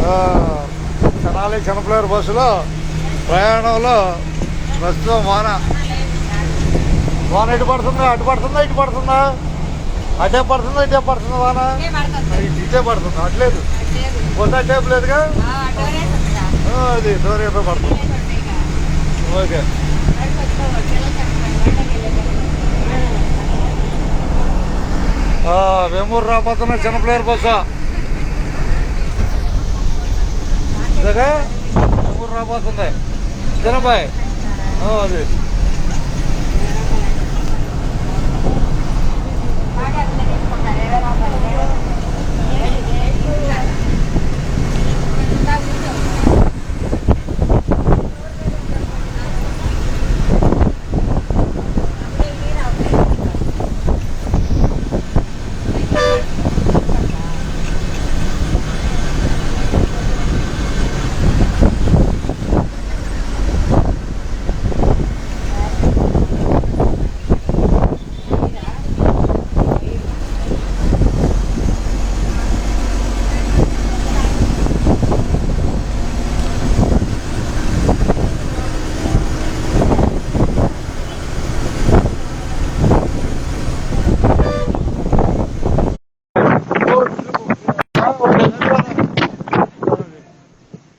తెనాలి చిన్నపిల్లల బస్సులో ప్రయాణంలో ప్రస్తుతం వాన ఇటు పడుతుందా అటు పడుతుందా ఇటు పడుతుందా అటే పడుతుందా ఇటే పడుతుందా వాన ఇటే పడుతుందా అట్లేదు కొత్త టేపు లేదుగా అది డోరేపే పడుతుంది ఓకే వేమూరు రాబోతున్నా చిన్నపిల్లల బస్సు ఇదగా వేమూరు రాబోతుంది చిన్నబాయ్ అది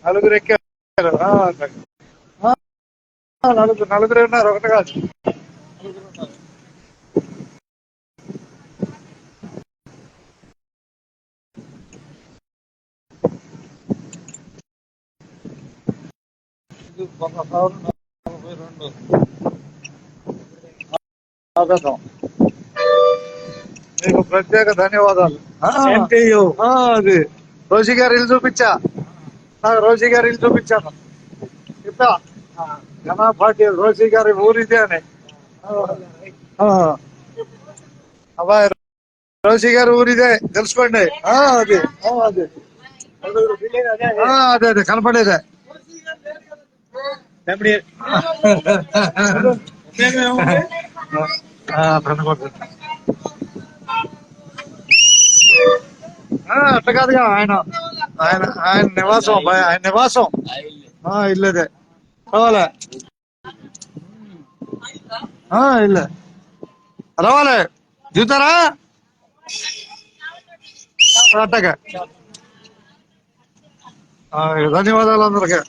నలుగురు ఎక్కారు నలుగురు ఉన్నారు ఒకటి కాదు మీకు ప్రత్యేక ధన్యవాదాలు అది రోజీ గారు ఇల్లు చూపించా నాకు రోజీ గారి ఇల్లు చూపించాను చెప్తా జనాభాటి రోజీ గారి ఊరిదే అని అబ్బాయి రోజీ గారి ఊరిదే తెలుసుకోండి అది అదే అదే అదే కనపడేదే అట్లా కాదుగా ఆయన ఆయన ఆయన నివాసం అబ్బాయి ఆయన నివాసం ఇల్లేదే రావాలే ఇల్లే రావాలే దిగుతారా అట్టగా ధన్యవాదాలు అందరికీ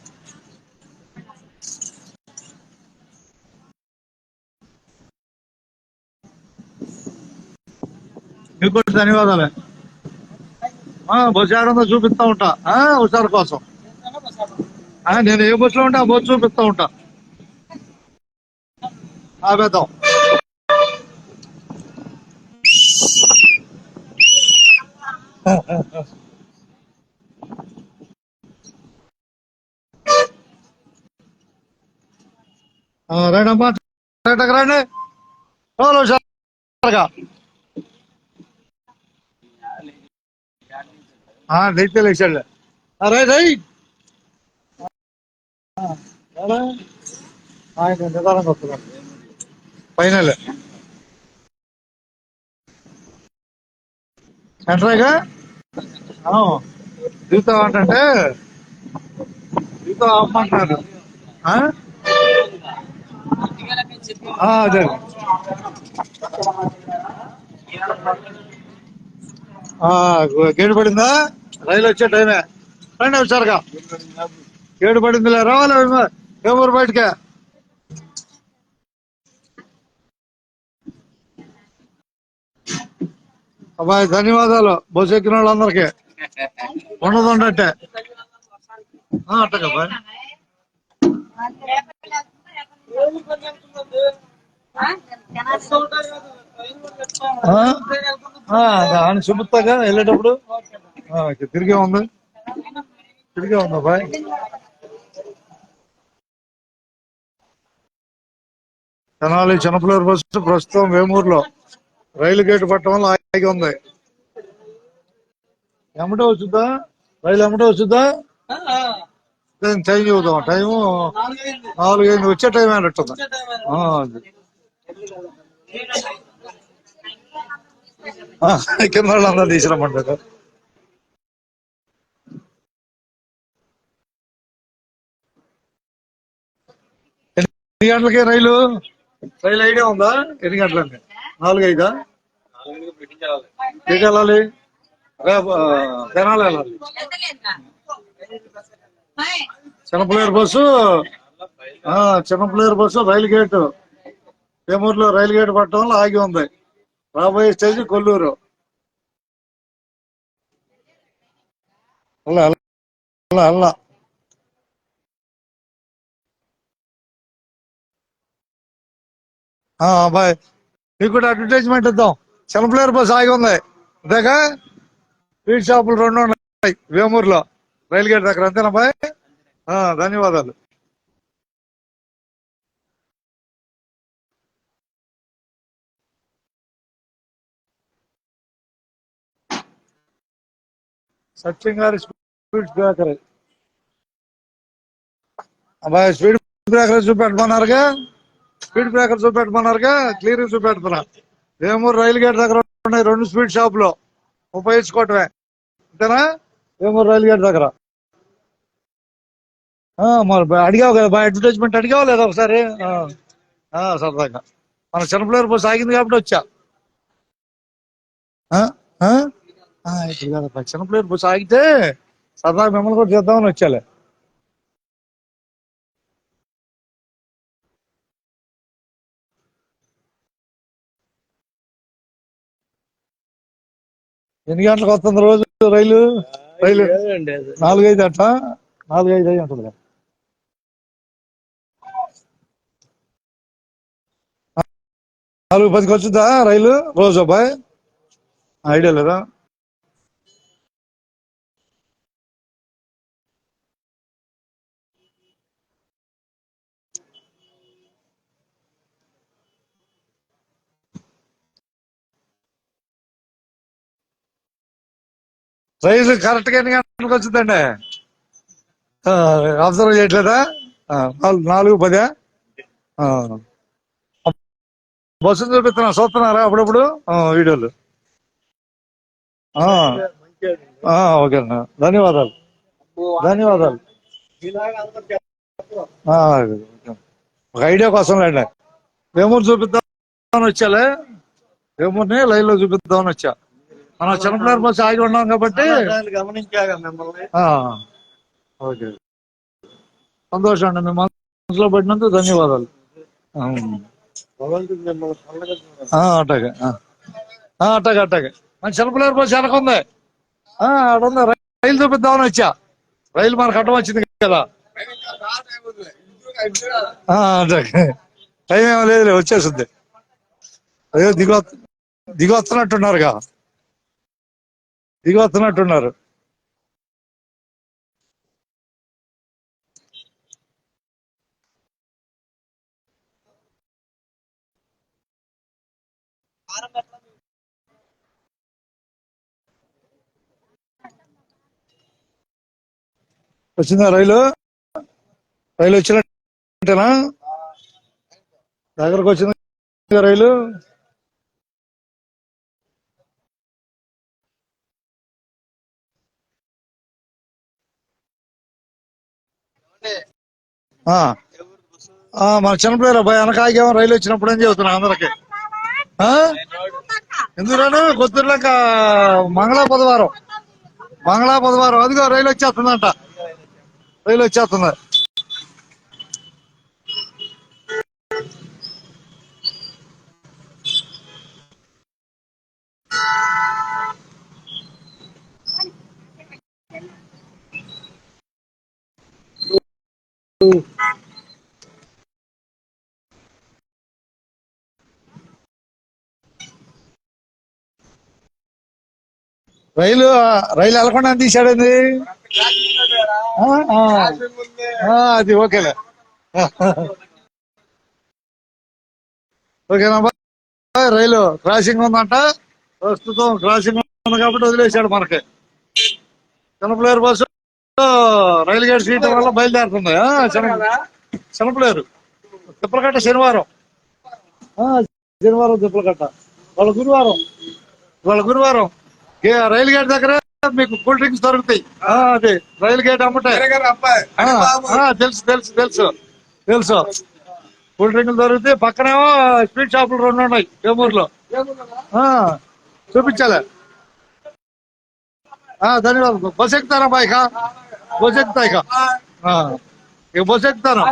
మీకు కూడా ధన్యవాదాలే బస్సు ఏడందో చూపిస్తా ఉంటా హుషారు కోసం నేను ఏ బస్సులో ఉంటే ఆ బస్సు చూపిస్తా ఉంటా ఆపేద్దాం రండమ్మా రండి హుషారుగా డైతే లేచాడు రైట్ ఆయన నిదానంగా వస్తున్నాడు ఫైనల్ సెంటరేగా దిగుతావు అంటే దిగుతావు అమ్మంటున్నారు అదే గేటు పడిందా రైలు వచ్చే టైమే రండి హుషారుగా గేటు పడిందిలే రావాలి వేమూరు బయటకే అబ్బాయి ధన్యవాదాలు బస్సు ఎక్కిన వాళ్ళందరికీ ఉండదు ఉండట్టే అట్టగా ఆయన చూపుతాగా వెళ్ళేటప్పుడు తిరిగే ఉంది బాయ్ తెనాలి చిన్నపిల్లల బస్సు ప్రస్తుతం వేమూరులో రైలు గేటు పట్టడం వల్ల ఆగి ఉంది ఎమ్మటే వచ్చుద్దా రైలు ఎమ్మటే వచ్చుద్దా టైం చూద్దాం టైము 4 వచ్చే టైం అన్నట్టుంది కింద వాళ్ళందరూ తీసుకురమ్మంటారు ఎన్ని గంటలకి రైలు రైలు ఐడియా ఉందా? ఎన్ని గంటలకి? 4-5? ఎటు వెళ్ళాలి? తెనాలి వెళ్ళాలి. చిన్నపిల్లేరు బస్సు. చిన్నపిల్లేరు బస్సు రైలు గేటు వేమూరులో రైలు గేటు పట్టడం వల్ల ఆగి ఉంది. రాబోయే స్టేజ్ కొల్లూరు. అల్లా బాయ్. మీకు కూడా అడ్వర్టైజ్మెంట్ ఇద్దాం. చిన్నపిల్లేరు బస్సు ఆగి ఉంది. అంతేగా స్వీట్ షాపులు 2 ఉన్నాయి వేమూరులో రైలు గేట్ దగ్గర. అంతేనా బాయ్? ధన్యవాదాలు. సత్యం గారి స్వీట్ బేకరీ. అబ్బాయి స్వీట్ బ్రేకర్ చూపెట్టమన్నారుగా. స్పీడ్ బ్రేకర్ చూపెట్టమన్నారుగా. క్లియర్ చూపెడుతున్నా. వేమూరు రైలు గేట్ దగ్గర ఉన్నాయి 2 స్వీట్ షాపులు. ఉపయోగించుకోవటమే. అంతేనా? వేమూరు రైలు గేట్ దగ్గర. మరి అడిగావు కదా బాయ్, అడ్వర్టైజ్మెంట్ అడిగావు లేదా ఒకసారి? సరదాగా మన చిన్నపిల్లలు బస్సు ఆగింది కాబట్టి వచ్చా. ఇప్పుడు కదా చిన్నపిల్లలు బస్సు ఆగితే సరదాగా మిమ్మల్ని కూడా చేద్దామని వచ్చాలే. ఎన్ని గంటలకు వస్తుంది రోజు రైలు? 4-5 అట్ట. 4-5 అయ్యి ఉంటుంది. 4:10కి వచ్చిందా రైలు రోజు అబ్బాయి? ఐడియా లేదా? రైలు కరెక్ట్ గా ఎన్ని గంటలకు వచ్చిందండి? అబ్జర్వ్ చేయట్లేదా? 4:10. బస్సులు చూపిస్తున్నా, చూస్తున్నారా అప్పుడప్పుడు వీడియోలు? ఓకే అన్న, ధన్యవాదాలు. ఒక ఐడియా కోసం లేండి. వేమూరు చూపిద్దామని వచ్చాలే. వేమూరుని లైవ్ లో చూపిద్దామని వచ్చా. మనం చిన్నపిల్లల బస్సు ఆగి ఉన్నాం కాబట్టి గమనించాగా మిమ్మల్ని. ఓకే, సంతోషం అండి. మీ మనసులో పడినందుకు ధన్యవాదాలు. అట్టాగే అట్టాగే. మన చిన్నపిల్లల బస్సు వెనకుంది. అడుంది. రైలు చూపిద్దామని వచ్చా. రైలు మనకు అడ్డం వచ్చింది కదా. టైం ఏమో లేదు, వచ్చేస్తుంది. అయ్యో దిగి వస్తున్నట్టున్నారుగా. వచ్చిందా రైలు? వచ్చినట్టేనా? దగ్గరకు వచ్చింది రైలు. మన చిన్నపిల్లలు అబ్బాయి వెనక ఆగాము రైలు వచ్చినప్పుడు అని చెబుతున్నా అందరికి. ఎందుకు రాను? కొత్తూరులోక మంగళ బుధవారం అదిగో రైలు వచ్చేస్తుందంట. రైలు వచ్చేస్తుంది. రైలు వెళ్ళకుండా తీసాడండి. అది ఓకేలే. ఓకేనా? రైలు క్రాసింగ్ ఉందంట. ప్రస్తుతం క్రాసింగ్ ఉంది కాబట్టి వదిలేశాడు మనకి. చిన్నపిల్లేరు బస్సు రైలు గేట్ సీట్ వల్ల బయలుదేరుతుంది. చిన్నపిల్లేరు తిప్పలకట్ట శనివారం తిప్పలకట్ట. వాళ్ళ గురువారం రైలు గేట్ దగ్గర మీకు కూల్ డ్రింక్స్ దొరుకుతాయి. అది రైలు గేట్ అమ్మటే. తెలుసు. కూల్ డ్రింకులు దొరుకుతాయి. పక్కనేమో స్వీట్ షాపులు 2 ఉన్నాయి వేమూరులో. చూపించాలి. ధన్యవాదాలు. Bus ఎక్కుతారా bye? బస్ ఎక్కుతా ఇక బస్ ఎక్కుతాను.